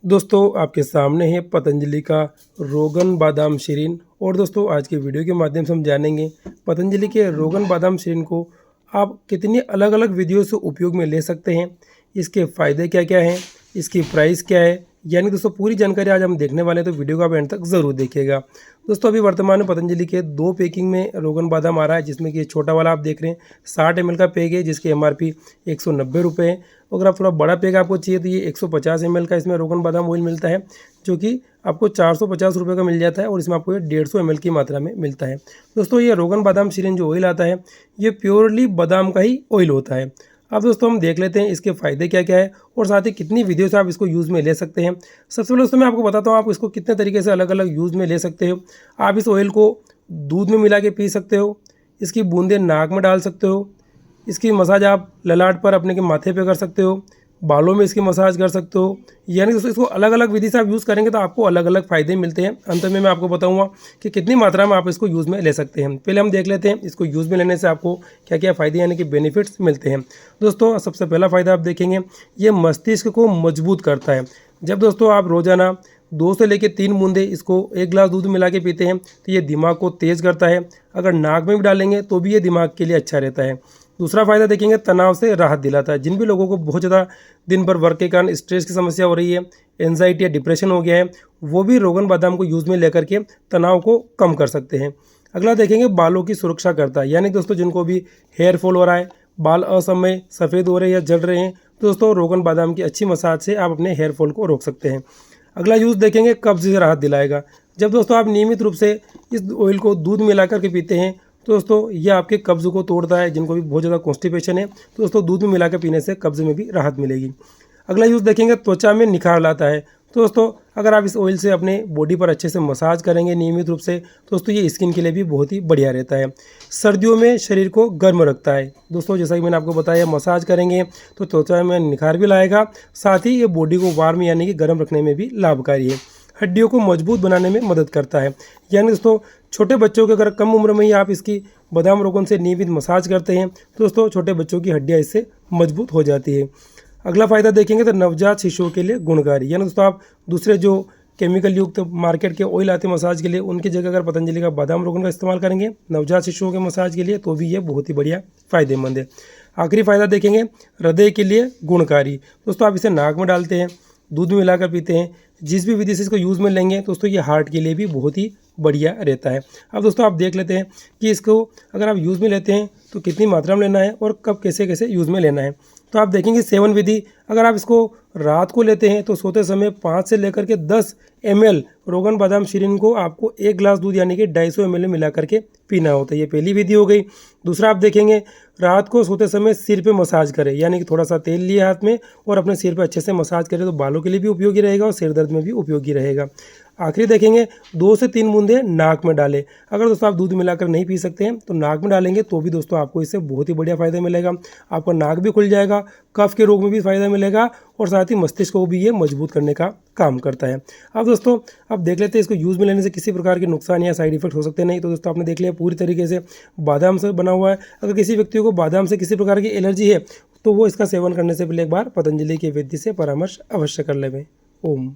दोस्तों आपके सामने है पतंजलि का रोगन बादाम शीरीन। और दोस्तों आज के वीडियो के माध्यम से हम जानेंगे पतंजलि के रोगन बादाम शीरीन को आप कितनी अलग अलग विधियों से उपयोग में ले सकते हैं, इसके फ़ायदे क्या क्या हैं, इसकी प्राइस क्या है। यानी दोस्तों पूरी जानकारी आज हम देखने वाले हैं, तो वीडियो को आप एंड तक ज़रूर देखिएगा। दोस्तों अभी वर्तमान में पतंजलि के 2 पैकिंग में रोगन बादाम आ रहा है, जिसमें कि छोटा वाला आप देख रहे हैं 60 ml का पैक है, जिसकी MRP 190 रुपये है। अगर आप थोड़ा बड़ा पैक आपको चाहिए तो ये 150 ml का इसमें रोगन बादाम ऑयल मिलता है, जो कि आपको 450 रुपये का मिल जाता है, और इसमें आपको ये 150 ml की मात्रा में मिलता है। दोस्तों ये रोगन बादाम शीरीन जो ऑयल आता है, ये प्योरली बादाम का ही ऑयल होता है। अब दोस्तों हम देख लेते हैं इसके फ़ायदे क्या क्या है, और साथ ही कितनी विधियों से आप इसको यूज़ में ले सकते हैं। सबसे पहले दोस्तों मैं आपको बताता हूँ आप इसको कितने तरीके से अलग अलग यूज़ में ले सकते हो। आप इस ऑयल को दूध में मिला के पी सकते हो, इसकी बूंदें नाक में डाल सकते हो, इसकी मसाज आप ललाट पर अपने के माथे पे कर सकते हो, बालों में इसकी मसाज कर सकते हो। यानी दोस्तों इसको अलग अलग विधि से आप यूज़ करेंगे तो आपको अलग अलग फ़ायदे मिलते हैं। अंत में मैं आपको बताऊंगा कि कितनी मात्रा में आप इसको यूज़ में ले सकते हैं। पहले हम देख लेते हैं इसको यूज़ में लेने से आपको क्या क्या फ़ायदे यानी कि बेनिफिट्स मिलते हैं। दोस्तों सबसे पहला फ़ायदा आप देखेंगे, ये मस्तिष्क को मजबूत करता है। जब दोस्तों आप रोज़ाना 2 से लेकर 3 बूंदे इसको 1 गिलास दूध मिला के पीते हैं तो ये दिमाग को तेज़ करता है। अगर नाक में भी डालेंगे तो भी ये दिमाग के लिए अच्छा रहता है। दूसरा फ़ायदा देखेंगे, तनाव से राहत दिलाता है। जिन भी लोगों को बहुत ज़्यादा दिन भर वर्क के कारण स्ट्रेस की समस्या हो रही है, एंजाइटी या डिप्रेशन हो गया है, वो भी रोगन बादाम को यूज़ में लेकर के तनाव को कम कर सकते हैं। अगला देखेंगे, बालों की सुरक्षा करता है। यानी दोस्तों जिनको भी हेयर फॉल हो रहा है, बाल असमय सफ़ेद हो रहे हैं या जल रहे हैं, तो दोस्तों रोगन बादाम की अच्छी मसाज से आप अपने हेयर फॉल को रोक सकते हैं। अगला यूज़ देखेंगे, कब्ज़ से राहत दिलाएगा। जब दोस्तों आप नियमित रूप से इस ऑयल को दूध में मिला करके पीते हैं तो दोस्तों ये आपके कब्ज़ को तोड़ता है। जिनको भी बहुत ज़्यादा कॉन्स्टिपेशन है तो दोस्तों दूध में मिलाकर पीने से कब्ज़ में भी राहत मिलेगी। अगला यूज़ देखेंगे, त्वचा में निखार लाता है। तो दोस्तों अगर आप इस ऑयल से अपने बॉडी पर अच्छे से मसाज करेंगे नियमित रूप से, तो दोस्तों ये स्किन के लिए भी बहुत ही बढ़िया रहता है। सर्दियों में शरीर को गर्म रखता है। दोस्तों जैसा कि मैंने आपको बताया, मसाज करेंगे तो त्वचा में निखार भी लाएगा, साथ ही ये बॉडी को वार्म यानी कि गर्म रखने में भी लाभकारी है। हड्डियों को मजबूत बनाने में मदद करता है। यानी दोस्तों छोटे बच्चों के अगर कम उम्र में ही आप इसकी बादाम रोगन से नियमित मसाज करते हैं तो दोस्तों छोटे बच्चों की हड्डियां इससे मजबूत हो जाती है। अगला फ़ायदा देखेंगे तो नवजात शिशुओं के लिए गुणकारी। यानी दोस्तों आप दूसरे जो केमिकल युक्त मार्केट के ऑयल आते हैं मसाज के लिए, उनकी जगह अगर पतंजलि का बादाम रोगन का इस्तेमाल करेंगे नवजात शिशुओं के मसाज के लिए, तो भी ये बहुत ही बढ़िया फ़ायदेमंद है। आखिरी फ़ायदा देखेंगे, हृदय के लिए गुणकारी। दोस्तों आप इसे नाक में डालते हैं, दूध में मिलाकर पीते हैं, जिस भी विधि से इसको यूज़ में लेंगे दोस्तों ये हार्ट के लिए भी बहुत ही बढ़िया रहता है। अब दोस्तों आप देख लेते हैं कि इसको अगर आप यूज़ में लेते हैं तो कितनी मात्रा में लेना है और कब कैसे कैसे यूज़ में लेना है। तो आप देखेंगे सेवन विधि, अगर आप इसको रात को लेते हैं तो सोते समय 5 से लेकर के 10 ml रोगन बादाम शीरीन को आपको 1 गिलास दूध यानी कि 250 ml में मिला करके पीना होता है। ये पहली विधि हो गई। दूसरा आप देखेंगे, रात को सोते समय सिर पे मसाज करें, यानी कि थोड़ा सा तेल लिए हाथ में और अपने सिर पे अच्छे से मसाज करें, तो बालों के लिए भी उपयोगी रहेगा और सिर दर्द में भी उपयोगी रहेगा। आखिरी देखेंगे, 2 से 3 बूंदे नाक में डालें। अगर दोस्तों आप दूध मिलाकर नहीं पी सकते हैं तो नाक में डालेंगे तो भी दोस्तों आपको इससे बहुत ही बढ़िया फ़ायदा मिलेगा। आपका नाक भी खुल जाएगा, कफ के रोग में भी फ़ायदा मिलेगा, और साथ ही मस्तिष्क को भी ये मजबूत करने का काम करता है। अब दोस्तों अब देख लेते हैं इसको यूज़ में लेने से किसी प्रकार के नुकसान या साइड इफेक्ट हो सकते नहीं। तो दोस्तों आपने देख लिया पूरी तरीके से बादाम से बना हुआ है। अगर किसी व्यक्ति को बादाम से किसी प्रकार की एलर्जी है तो वो इसका सेवन करने से पहले एक बार पतंजलि के वैद्य से परामर्श अवश्य कर लें। ओम।